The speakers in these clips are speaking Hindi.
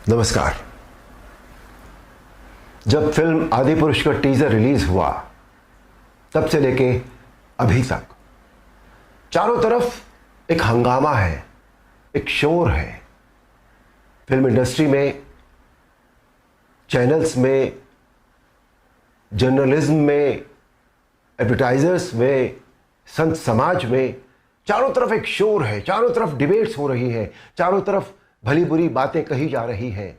नमस्कार। जब फिल्म आदिपुरुष का टीजर रिलीज हुआ तब से लेके अभी तक चारों तरफ एक हंगामा है, एक शोर है। फिल्म इंडस्ट्री में, चैनल्स में, जर्नलिज्म में, एडवर्टाइजर्स में, संत समाज में चारों तरफ एक शोर है। चारों तरफ डिबेट्स हो रही हैं, चारों तरफ भली बुरी बातें कही जा रही हैं।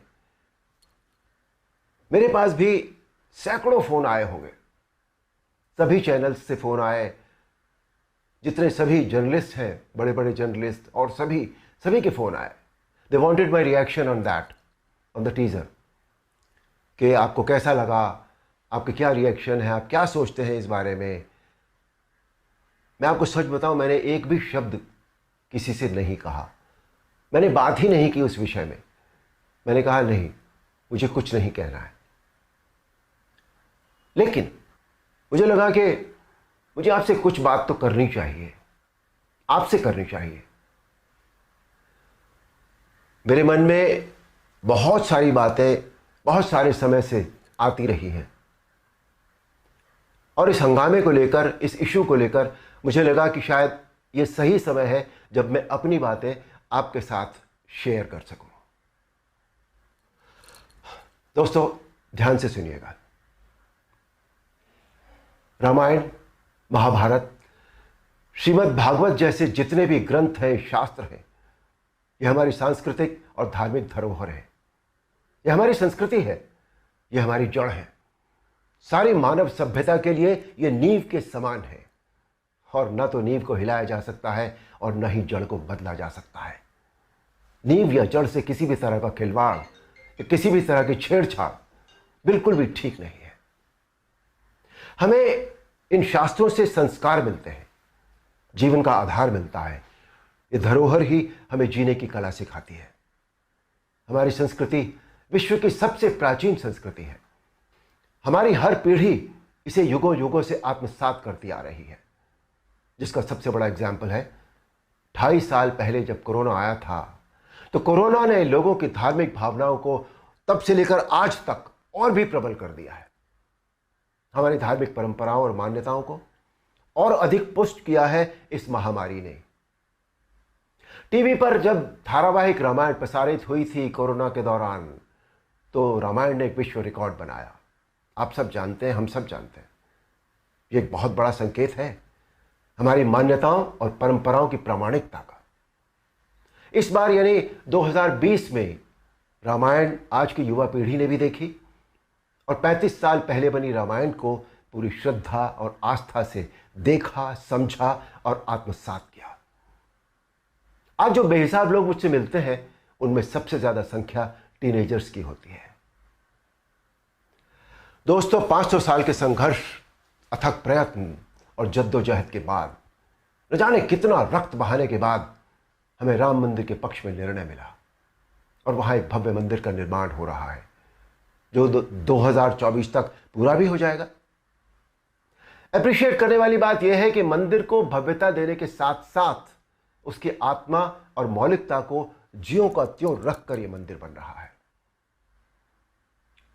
मेरे पास भी सैकड़ों फोन आए होंगे, सभी चैनल्स से फोन आए, जितने सभी जर्नलिस्ट हैं, बड़े बड़े जर्नलिस्ट, और सभी के फोन आए। They wanted my reaction on that, on the teaser, कि आपको कैसा लगा, आपके क्या रिएक्शन है, आप क्या सोचते हैं इस बारे में। मैं आपको सच बताऊं, मैंने एक भी शब्द किसी से नहीं कहा, मैंने बात ही नहीं की उस विषय में। मैंने कहा नहीं, मुझे कुछ नहीं कहना है। लेकिन मुझे लगा कि मुझे आपसे कुछ बात तो करनी चाहिए, आपसे करनी चाहिए। मेरे मन में बहुत सारी बातें बहुत सारे समय से आती रही हैं, और इस हंगामे को लेकर, इस इशू को लेकर मुझे लगा कि शायद ये सही समय है जब मैं अपनी बातें आपके साथ शेयर कर सकूं। दोस्तों, ध्यान से सुनिएगा। रामायण, महाभारत, श्रीमद् भागवत जैसे जितने भी ग्रंथ हैं, शास्त्र हैं, ये हमारी सांस्कृतिक और धार्मिक धरोहर है। ये हमारी संस्कृति है, ये हमारी जड़ है। सारी मानव सभ्यता के लिए ये नींव के समान है, और न तो नींव को हिलाया जा सकता है और न ही जड़ को बदला जा सकता है। नींव या जड़ से किसी भी तरह का खिलवाड़ या किसी भी तरह की छेड़छाड़ बिल्कुल भी ठीक नहीं है। हमें इन शास्त्रों से संस्कार मिलते हैं, जीवन का आधार मिलता है। ये धरोहर ही हमें जीने की कला सिखाती है। हमारी संस्कृति विश्व की सबसे प्राचीन संस्कृति है। हमारी हर पीढ़ी इसे युगों युगों से आत्मसात करती आ रही है, जिसका सबसे बड़ा एग्जाम्पल है 2.5 साल पहले जब कोरोना आया था, तो कोरोना ने लोगों की धार्मिक भावनाओं को तब से लेकर आज तक और भी प्रबल कर दिया है। हमारी धार्मिक परंपराओं और मान्यताओं को और अधिक पुष्ट किया है इस महामारी ने। टीवी पर जब धारावाहिक रामायण प्रसारित हुई थी कोरोना के दौरान, तो रामायण ने एक विश्व रिकॉर्ड बनाया। आप सब जानते हैं, हम सब जानते हैं, ये एक बहुत बड़ा संकेत है हमारी मान्यताओं और परंपराओं की प्रामाणिकता का। इस बार यानी 2020 में रामायण आज की युवा पीढ़ी ने भी देखी, और 35 साल पहले बनी रामायण को पूरी श्रद्धा और आस्था से देखा, समझा और आत्मसात किया। आज जो बेहिसाब लोग मुझसे मिलते हैं, उनमें सबसे ज्यादा संख्या टीनेजर्स की होती है। दोस्तों, 500 साल के संघर्ष, अथक प्रयत्न और जद्दोजहद के बाद, न जाने कितना रक्त बहाने के बाद हमें राम मंदिर के पक्ष में निर्णय मिला, और वहां एक भव्य मंदिर का निर्माण हो रहा है, जो 2024 तक पूरा भी हो जाएगा। अप्रिशिएट करने वाली बात यह है कि मंदिर को भव्यता देने के साथ साथ उसकी आत्मा और मौलिकता को ज्यों का त्यों रखकर यह मंदिर बन रहा है।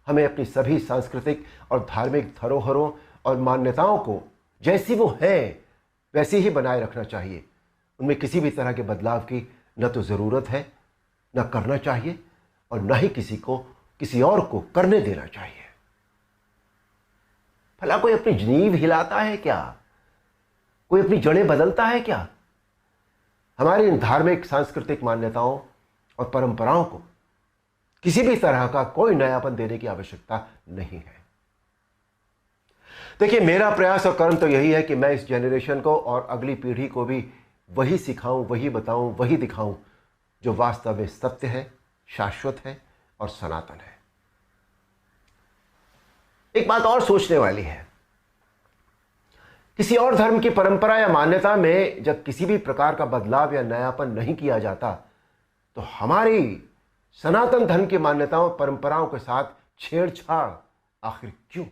हमें अपनी सभी सांस्कृतिक और धार्मिक धरोहरों और मान्यताओं को जैसी वो है वैसी ही बनाए रखना चाहिए। उनमें किसी भी तरह के बदलाव की न तो जरूरत है, न करना चाहिए, और न ही किसी और को करने देना चाहिए। भला कोई अपनी नींव हिलाता है क्या? कोई अपनी जड़ें बदलता है क्या? हमारी इन धार्मिक सांस्कृतिक मान्यताओं और परंपराओं को किसी भी तरह का कोई नयापन देने की आवश्यकता नहीं है। देखिए, मेरा प्रयास और कर्म तो यही है कि मैं इस जनरेशन को और अगली पीढ़ी को भी वही सिखाऊं, वही बताऊं, वही दिखाऊं जो वास्तव में सत्य है, शाश्वत है और सनातन है। एक बात और सोचने वाली है, किसी और धर्म की परंपरा या मान्यता में जब किसी भी प्रकार का बदलाव या नयापन नहीं किया जाता, तो हमारी सनातन धर्म की मान्यताओं परंपराओं के साथ छेड़छाड़ आखिर क्यों?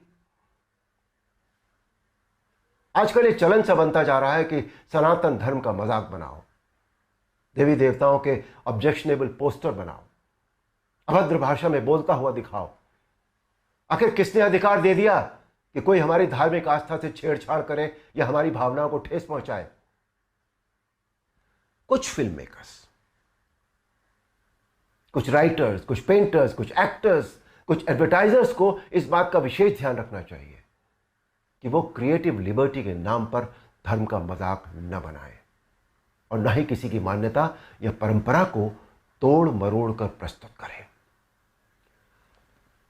आजकल ये चलन सा बनता जा रहा है कि सनातन धर्म का मजाक बनाओ, देवी देवताओं के ऑब्जेक्शनेबल पोस्टर बनाओ, अभद्र भाषा में बोलता हुआ दिखाओ। आखिर किसने अधिकार दे दिया कि कोई हमारी धार्मिक आस्था से छेड़छाड़ करे या हमारी भावनाओं को ठेस पहुंचाए? कुछ फिल्म मेकर्स, कुछ राइटर्स, कुछ पेंटर्स, कुछ एक्टर्स, कुछ एडवर्टाइजर्स को इस बात का विशेष ध्यान रखना चाहिए कि वो क्रिएटिव लिबर्टी के नाम पर धर्म का मजाक न बनाए और न ही किसी की मान्यता या परंपरा को तोड़ मरोड़ कर प्रस्तुत करें।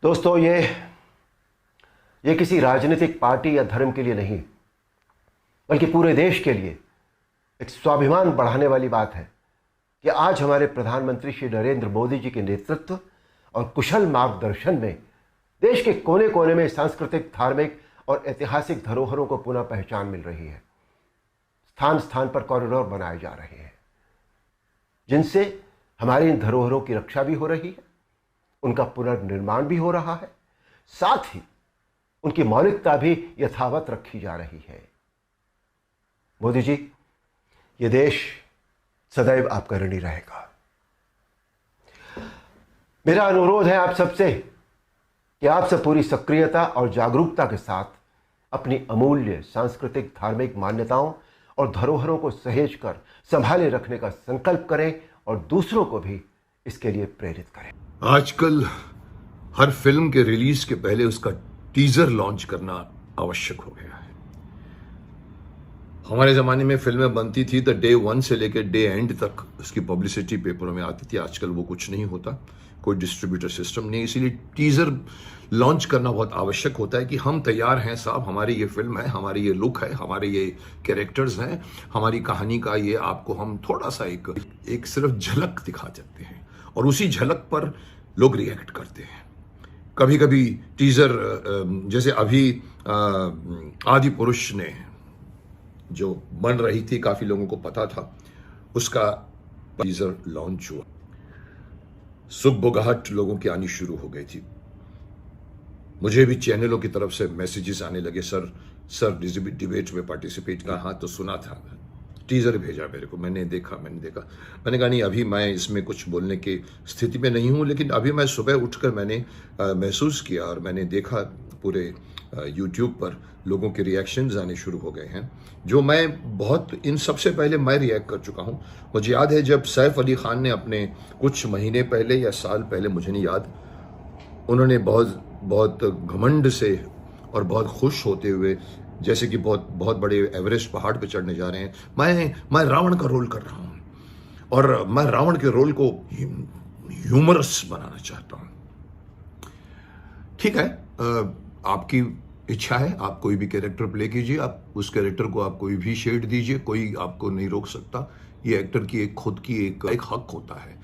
दोस्तों, ये किसी राजनीतिक पार्टी या धर्म के लिए नहीं, बल्कि पूरे देश के लिए एक स्वाभिमान बढ़ाने वाली बात है कि आज हमारे प्रधानमंत्री श्री नरेंद्र मोदी जी के नेतृत्व और कुशल मार्गदर्शन में देश के कोने कोने में सांस्कृतिक, धार्मिक और ऐतिहासिक धरोहरों को पुनः पहचान मिल रही है। स्थान स्थान पर कॉरिडोर बनाए जा रहे हैं जिनसे हमारी इन धरोहरों की रक्षा भी हो रही है, उनका पुनर्निर्माण भी हो रहा है, साथ ही उनकी मौलिकता भी यथावत रखी जा रही है। मोदी जी, ये देश सदैव आपका ऋणी रहेगा। मेरा अनुरोध है आप सबसे कि आप सब पूरी सक्रियता और जागरूकता के साथ अपनी अमूल्य सांस्कृतिक, धार्मिक मान्यताओं और धरोहरों को सहेज कर संभाले रखने का संकल्प करें और दूसरों को भी इसके लिए प्रेरित करें। आजकल हर फिल्म के रिलीज के पहले उसका टीजर लॉन्च करना आवश्यक हो गया है। हमारे जमाने में फिल्में बनती थी तो डे 1 से लेकर डे एंड तक उसकी पब्लिसिटी पेपरों में आती थी। आजकल वो कुछ नहीं होता, कोई डिस्ट्रीब्यूटर सिस्टम नहीं, इसीलिए टीजर लॉन्च करना बहुत आवश्यक होता है कि हम तैयार हैं साहब, हमारी ये फिल्म है, हमारी ये लुक है, हमारे ये कैरेक्टर्स हैं, हमारी कहानी का ये आपको हम थोड़ा सा एक सिर्फ झलक दिखा सकते हैं और उसी झलक पर लोग रिएक्ट करते हैं। कभी कभी टीजर, जैसे अभी आदि पुरुष ने जो बन रही थी, काफी लोगों को पता था, उसका टीजर लॉन्च हुआ, सुगबुगाहट लोगों की आनी शुरू हो गई थी। मुझे भी चैनलों की तरफ से मैसेजेस आने लगे, सर डिबेट में पार्टिसिपेट का, हाँ तो सुना था, टीजर भेजा मेरे को, मैंने देखा। मैंने कहा नहीं, अभी मैं इसमें कुछ बोलने की स्थिति में नहीं हूं, लेकिन अभी मैं सुबह उठकर मैंने महसूस किया और मैंने देखा पूरे यूट्यूब पर लोगों के रिएक्शंस आने शुरू हो गए हैं, जो मैं बहुत इन सबसे पहले मैं रिएक्ट कर चुका हूं। मुझे याद है जब सैफ अली खान ने अपने कुछ महीने पहले या साल पहले, मुझे नहीं याद, उन्होंने बहुत घमंड से और बहुत खुश होते हुए, जैसे कि बहुत बड़े एवरेस्ट पहाड़ पे चढ़ने जा रहे हैं, मैं रावण का रोल कर रहा हूं और मैं रावण के रोल को ह्यूमरस बनाना चाहता हूं। ठीक है, आपकी इच्छा है, आप कोई भी कैरेक्टर प्ले कीजिए, आप उस कैरेक्टर को आप कोई भी शेड दीजिए, कोई आपको नहीं रोक सकता। ये एक्टर की खुद की एक हक होता है,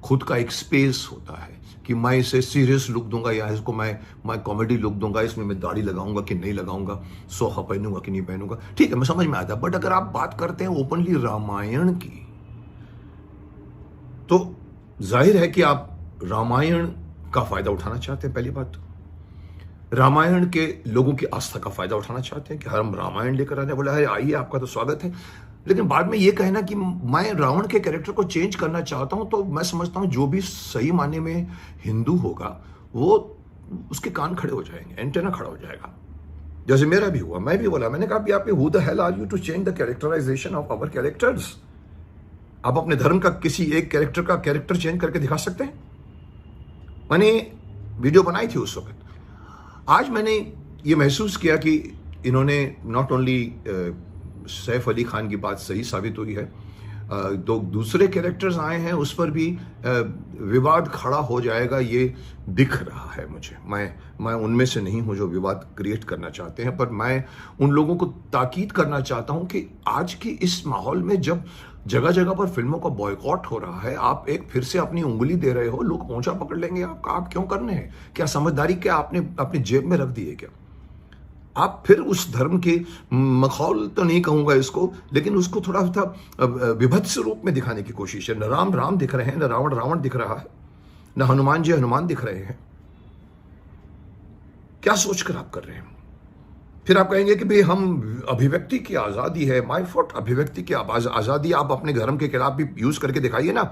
खुद का एक स्पेस होता है कि मैं इसे सीरियस लुक दूंगा या इसको मैं कॉमेडी लुक दूंगा, इसमें मैं दाढ़ी लगाऊंगा कि नहीं लगाऊंगा, सोहा पहनूंगा कि नहीं पहनूंगा। ठीक है, मैं समझ में आता, बट अगर आप बात करते हैं ओपनली रामायण की, तो जाहिर है कि आप रामायण का फायदा उठाना चाहते हैं। पहली बात तो रामायण के लोगों की आस्था का फायदा उठाना चाहते हैं कि हम रामायण लेकर आने, बोला है आइए, आपका तो स्वागत है। लेकिन बाद में ये कहना कि मैं रावण के कैरेक्टर को चेंज करना चाहता हूं, तो मैं समझता हूं जो भी सही मायने में हिंदू होगा वो उसके कान खड़े हो जाएंगे, एंटेना खड़ा हो जाएगा। जैसे मेरा भी हुआ, मैं भी बोला, मैंने कहा आप who the hell are you to change the characterization of our characters. आप अपने धर्म का किसी एक कैरेक्टर का कैरेक्टर चेंज करके दिखा सकते हैं? मैंने वीडियो बनाई थी उस वक्त। आज मैंने ये महसूस किया कि इन्होंने नॉट ओनली सैफ अली खान की बात सही साबित हुई है, दो दूसरे कैरेक्टर्स आए हैं उस पर भी विवाद खड़ा हो जाएगा, ये दिख रहा है मुझे। मैं उनमें से नहीं हूं जो विवाद क्रिएट करना चाहते हैं, पर मैं उन लोगों को ताकीद करना चाहता हूं कि आज की इस माहौल में जब जगह जगह पर फिल्मों का बॉयकॉट हो रहा है, आप एक फिर से अपनी उंगली दे रहे हो, लोग पोंछा पकड़ लेंगे आपका, आप क्यों करने हैं? क्या समझदारी क्या आपने अपनी जेब में रख दी है क्या? आप फिर उस धर्म के मखौल तो नहीं कहूंगा इसको, लेकिन उसको थोड़ा सा विभत्स रूप में दिखाने की कोशिश है। न राम दिख रहे हैं, न रावण दिख रहा है, न हनुमान जी हनुमान दिख रहे हैं। क्या सोचकर आप कर रहे हैं? फिर आप कहेंगे कि भाई हम अभिव्यक्ति की आजादी है, माय फॉट, अभिव्यक्ति की आजादी आप अपने धर्म के खिलाफ भी यूज करके दिखाइए ना।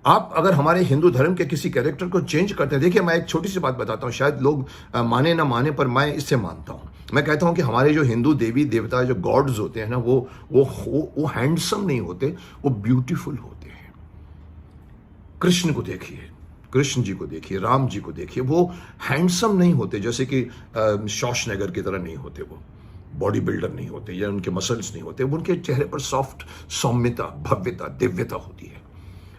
आप अगर हमारे हिंदू धर्म के किसी कैरेक्टर को चेंज करते हैं, देखिए मैं एक छोटी सी बात बताता हूँ, शायद लोग माने ना माने, पर मैं इससे मानता हूँ। मैं कहता हूँ कि हमारे जो हिंदू देवी देवता जो गॉड्स होते हैं ना, वो हैंडसम नहीं होते, वो ब्यूटीफुल होते हैं। कृष्ण को देखिए, कृष्ण जी को देखिए, राम जी को देखिए, वो हैंडसम नहीं होते, जैसे कि शॉशनगर की तरह नहीं होते, वो बॉडी बिल्डर नहीं होते या उनके मसल्स नहीं होते, उनके चेहरे पर सॉफ्ट सौम्यता, भव्यता, दिव्यता होती है।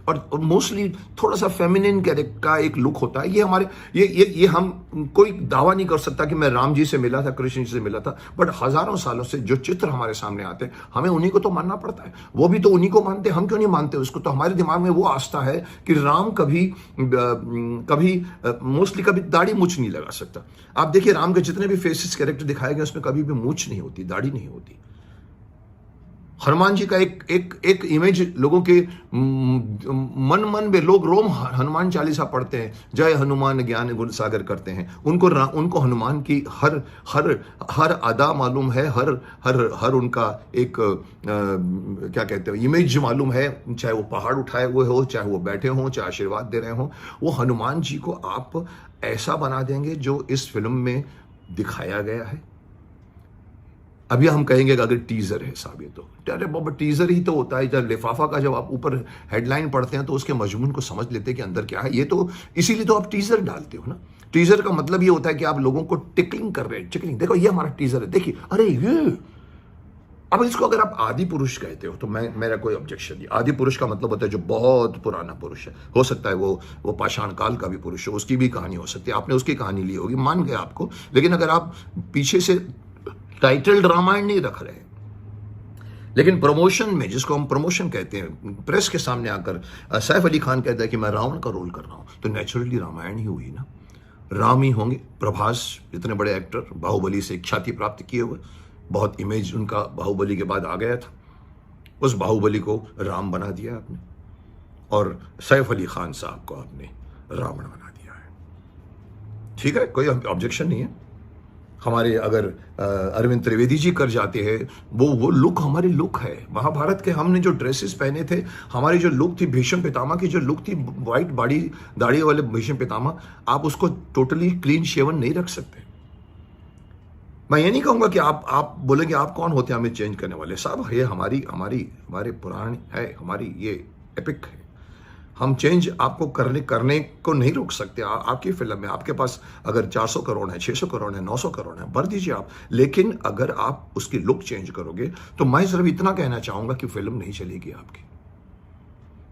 और मोस्टली थोड़ा सा फेमिनिन कैरेक्टर का एक लुक होता है। ये हमारे ये हम कोई दावा नहीं कर सकता कि मैं राम जी से मिला था, कृष्ण जी से मिला था, बट हजारों सालों से जो चित्र हमारे सामने आते हैं, हमें उन्हीं को तो मानना पड़ता है। वो भी तो उन्हीं को मानते हैं, हम क्यों नहीं मानते उसको? तो हमारे दिमाग में वो आस्था है कि राम कभी मोस्टली कभी दाढ़ी मूछ नहीं लगा सकता। आप देखिए राम के जितने भी फेसेस कैरेक्टर दिखाए गए, उसमें कभी भी मूछ नहीं होती, दाढ़ी नहीं होती। हनुमान जी का एक इमेज लोगों के मन में लोग रोम हनुमान चालीसा पढ़ते हैं, जय हनुमान ज्ञान गुण सागर करते हैं, उनको हनुमान की हर अदा मालूम है, हर उनका एक क्या कहते हैं इमेज मालूम है, चाहे वो पहाड़ उठाए हुए हो, चाहे वो बैठे हों, चाहे आशीर्वाद दे रहे हों। वो हनुमान जी को आप ऐसा बना देंगे जो इस फिल्म में दिखाया गया है। अभी हम कहेंगे कि अगर टीजर है साहब, ये तो अरे बाबा टीजर ही तो होता है। जब लिफाफा का जब आप ऊपर हेडलाइन पढ़ते हैं तो उसके मजमून को समझ लेते हैं कि अंदर क्या है। ये तो इसीलिए तो आप टीजर डालते हो ना। टीजर का मतलब ये होता है कि आप लोगों को टिकलिंग कर रहे हैं, टिकलिंग, देखो ये हमारा टीजर है, देखिए, अरे ये। अब इसको अगर आप आदि पुरुष कहते हो तो मेरा कोई ऑब्जेक्शन नहीं। आदि पुरुष का मतलब होता है जो बहुत पुराना पुरुष है, हो सकता है वो पाषाण काल का भी पुरुष हो, उसकी भी कहानी हो सकती है, आपने उसकी कहानी ली होगी, मान गए आपको। लेकिन अगर आप पीछे से टाइटल्ड रामायण नहीं रख रहे, लेकिन प्रमोशन में, जिसको हम प्रमोशन कहते हैं, प्रेस के सामने आकर सैफ अली खान कहता है कि मैं रावण का रोल कर रहा हूं, तो नेचुरली रामायण ही हुई ना, राम ही होंगे। प्रभास इतने बड़े एक्टर, बाहुबली से ख्याति प्राप्त किए हुए, बहुत इमेज उनका बाहुबली के बाद आ गया था, उस बाहुबली को राम बना दिया आपने, और सैफ अली खान साहब को आपने रावण बना दिया है। ठीक है, कोई ऑब्जेक्शन नहीं है। हमारे अगर अरविंद त्रिवेदी जी कर जाते हैं, वो लुक हमारी लुक है। महाभारत के हमने जो ड्रेसेस पहने थे, हमारी जो लुक थी, भीष्म पितामह की जो लुक थी, वाइट बॉडी दाढ़ी वाले भीष्म पितामह, आप उसको टोटली क्लीन शेवन नहीं रख सकते। मैं ये नहीं कहूंगा कि आप बोलेंगे आप कौन होते हैं हमें चेंज करने वाले। साहब ये हमारे पुराण है, हमारी ये एपिक है। हम चेंज आपको करने को नहीं रोक सकते। आपकी फिल्म में आपके पास अगर 400 करोड़ है, 600 करोड़ है, 900 करोड़ है, भर दीजिए आप। लेकिन अगर आप उसकी लुक चेंज करोगे तो मैं सिर्फ इतना कहना चाहूंगा कि फिल्म नहीं चलेगी आपकी,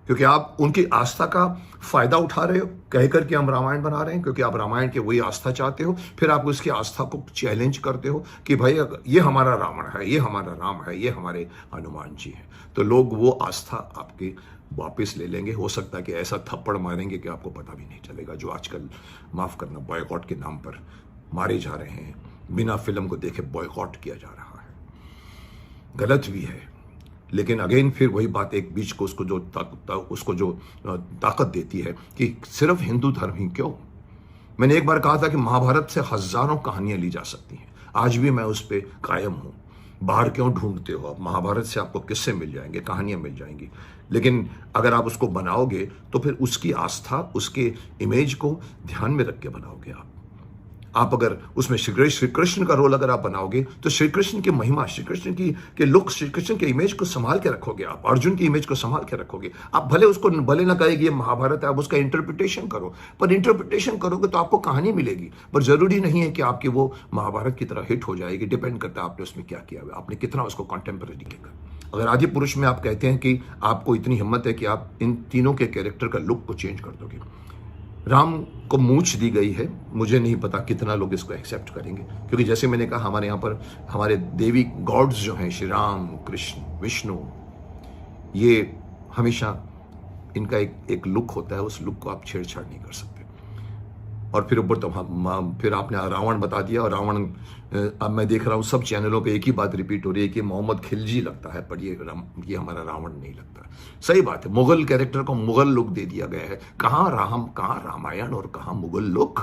क्योंकि आप उनकी आस्था का फायदा उठा रहे हो कह करके हम रामायण बना रहे हैं, क्योंकि आप रामायण की वही आस्था चाहते हो। फिर आप उसकी आस्था को चैलेंज करते हो कि भाई ये हमारा रावण है, ये हमारा राम है, ये हमारे हनुमान जी हैं, तो लोग वो आस्था आपकी वापस ले लेंगे। हो सकता है कि ऐसा थप्पड़ मारेंगे कि आपको पता भी नहीं चलेगा, जो आजकल माफ करना बॉयकॉट के नाम पर मारे जा रहे हैं, बिना फिल्म को देखे बॉयकॉट किया जा रहा है, गलत भी है। लेकिन अगेन फिर वही बात, एक बीच को उसको जो ताकत देती है कि सिर्फ हिंदू धर्म ही क्यों। मैंने एक बार कहा था कि महाभारत से हजारों कहानियां ली जा सकती हैं, आज भी मैं उस पर कायम हूं। बाहर क्यों ढूंढते हो आप? महाभारत से आपको किस्से मिल जाएंगे, कहानियां मिल जाएंगी, लेकिन अगर आप उसको बनाओगे तो फिर उसकी आस्था, उसके इमेज को ध्यान में रख के बनाओगे आप अगर उसमें श्री कृष्ण का रोल अगर आप बनाओगे तो श्री कृष्ण की महिमा, श्री कृष्ण के लुक, श्री कृष्ण के इमेज को संभाल के रखोगे आप, अर्जुन की इमेज को संभाल के रखोगे आप। भले ना कहेगी ये महाभारत है, आप उसका इंटरप्रिटेशन करो, पर इंटरप्रिटेशन करोगे तो आपको कहानी मिलेगी, पर जरूरी नहीं है कि आपकी वो महाभारत की तरह हिट हो जाएगी। डिपेंड करता है आपने उसमें क्या किया हुआ, आपने कितना उसको कॉन्टेम्पररी किया। अगर आदि पुरुष में आप कहते हैं कि आपको इतनी हिम्मत है कि आप इन तीनों के कैरेक्टर का लुक को चेंज कर दोगे, राम को मूंछ दी गई है, मुझे नहीं पता कितना लोग इसको एक्सेप्ट करेंगे, क्योंकि जैसे मैंने कहा हमारे यहाँ पर हमारे देवी गॉड्स जो हैं, श्री राम, कृष्ण, विष्णु, ये हमेशा इनका एक लुक होता है, उस लुक को आप छेड़छाड़ नहीं कर सकते। और फिर ऊपर तो फिर आपने रावण बता दिया, और रावण अब मैं देख रहा हूँ सब चैनलों पे एक ही बात रिपीट हो रही है कि मोहम्मद खिलजी लगता है, पर ये हमारा रावण नहीं लगता। सही बात है, मुगल कैरेक्टर को मुगल लुक दे दिया गया है। कहाँ रामायण और कहाँ मुगल लुक?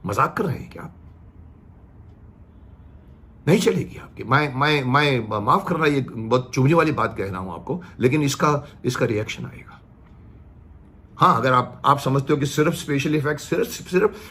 मजाक कर रहे हैं क्या आप? नहीं चलेगी आपकी। मैं माफ करना, ये बहुत चुभने वाली बात कह रहा हूं आपको, लेकिन इसका रिएक्शन आएगा। हाँ, अगर आप समझते हो कि सिर्फ स्पेशल इफेक्ट्स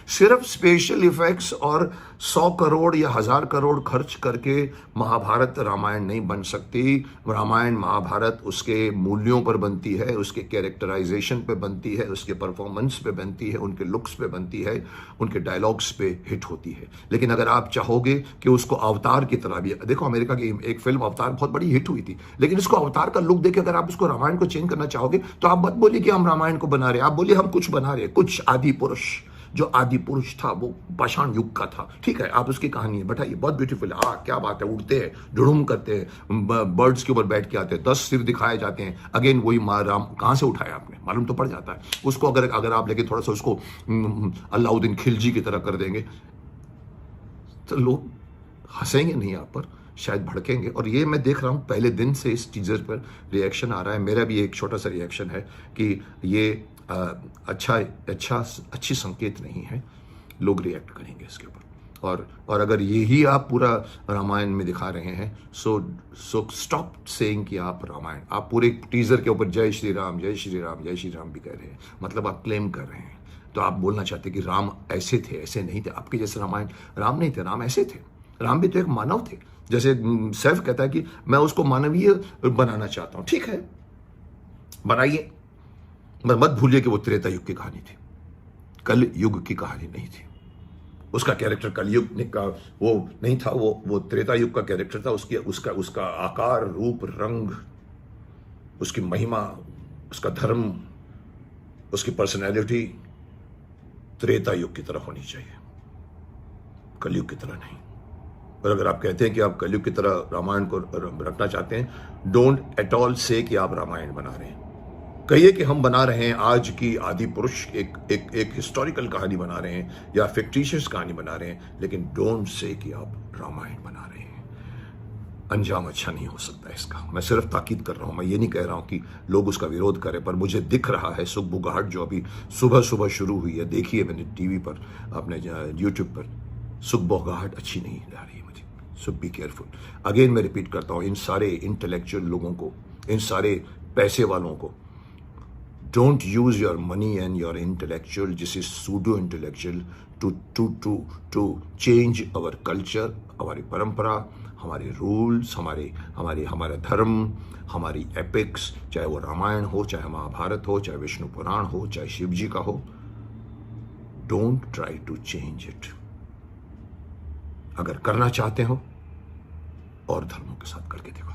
सिर्फ स्पेशल इफेक्ट्स और 100 करोड़ या 1000 करोड़ खर्च करके महाभारत रामायण नहीं बन सकती। रामायण महाभारत उसके मूल्यों पर बनती है, उसके कैरेक्टराइजेशन पे बनती है, उसके परफॉर्मेंस पे बनती है, उनके लुक्स पे बनती है, उनके डायलॉग्स पे हिट होती है। लेकिन अगर आप चाहोगे कि उसको अवतार की तरह भी, देखो अमेरिका की एक फिल्म अवतार बहुत बड़ी हिट हुई थी, लेकिन इसको अवतार का लुक देके अगर आप इसको रामायण को चेंज करना चाहोगे तो आप मत बोलिए कि हम रामायण को बना रहे हैं, आप बोलिए हम कुछ बना रहे हैं, कुछ आदि पुरुष। जो आदि पुरुष था वो पाषाण युग का था, ठीक है, आप उसकी कहानी है बैठाइए, बहुत ब्यूटीफुल है, क्या बात है, उड़ते हैं, जुड़ुम करते हैं, बर्ड्स के ऊपर बैठ के आते हैं, 10 सिर दिखाए जाते हैं। अगेन वही राम कहां से उठाया आपने, मालूम तो पड़ जाता है उसको। अगर आप लेके थोड़ा सा उसको अलाउद्दीन खिलजी की तरह कर देंगे तो लोग हंसेंगे नहीं आप पर, शायद भड़केंगे। और ये मैं देख रहा हूँ पहले दिन से इस टीजर पर रिएक्शन आ रहा है, मेरा भी एक छोटा सा रिएक्शन है कि ये अच्छी संकेत नहीं है, लोग रिएक्ट करेंगे इसके ऊपर। और अगर यही आप पूरा रामायण में दिखा रहे हैं, सो स्टॉप सेइंग कि आप रामायण, आप पूरे टीजर के ऊपर जय श्री राम जय श्री राम जय श्री राम भी कह रहे हैं, मतलब आप क्लेम कर रहे हैं। तो आप बोलना चाहते कि राम ऐसे थे, ऐसे नहीं थे, आपके जैसे रामायण राम नहीं थे, राम ऐसे थे। राम भी तो एक मानव थे, जैसे सैफ कहता है कि मैं उसको मानवीय बनाना चाहता हूं, ठीक है बनाइए, मत भूलिए कि वो त्रेता युग की कहानी थी, कल युग की कहानी नहीं थी। उसका कैरेक्टर कलयुग का वो नहीं था, वो त्रेता युग का कैरेक्टर था। उसका आकार, रूप, रंग, उसकी महिमा, उसका धर्म, उसकी पर्सनैलिटी त्रेता युग की तरह होनी चाहिए, कलयुग की तरह नहीं। और अगर आप कहते हैं कि आप कलयुग की तरह रामायण को रखना चाहते हैं, डोंट एट ऑल से कि आप रामायण बना रहे हैं। कहिए कि हम बना रहे हैं आज की आदि पुरुष, एक हिस्टोरिकल कहानी बना रहे हैं या फिक्टिशियस कहानी बना रहे हैं, लेकिन डोंट से कि आप रामायण बना रहे हैं। अंजाम अच्छा नहीं हो सकता इसका। मैं सिर्फ ताकीद कर रहा हूं, मैं ये नहीं कह रहा हूं कि लोग उसका विरोध करें, पर मुझे दिख रहा है सुगबुगाहट जो अभी सुबह सुबह शुरू हुई है, देखिए मैंने टीवी पर, अपने यूट्यूब पर, सुगबुगाहट अच्छी नहीं आ रही है मुझे। सो बी केयरफुल। अगेन मैं रिपीट करता हूं, इन सारे इंटेलेक्चुअल लोगों को, इन सारे पैसे वालों को, don't use your money and your intellectual, this is pseudo intellectual, to change our culture, हमारी परंपरा, हमारे रूल्स, हमारा धर्म, हमारी एपिक्स, चाहे वो रामायण हो, चाहे महाभारत हो, चाहे विष्णु पुराण हो, चाहे शिव जी का हो। Don't try to change it. अगर करना चाहते हो और धर्मों के साथ करके देखो।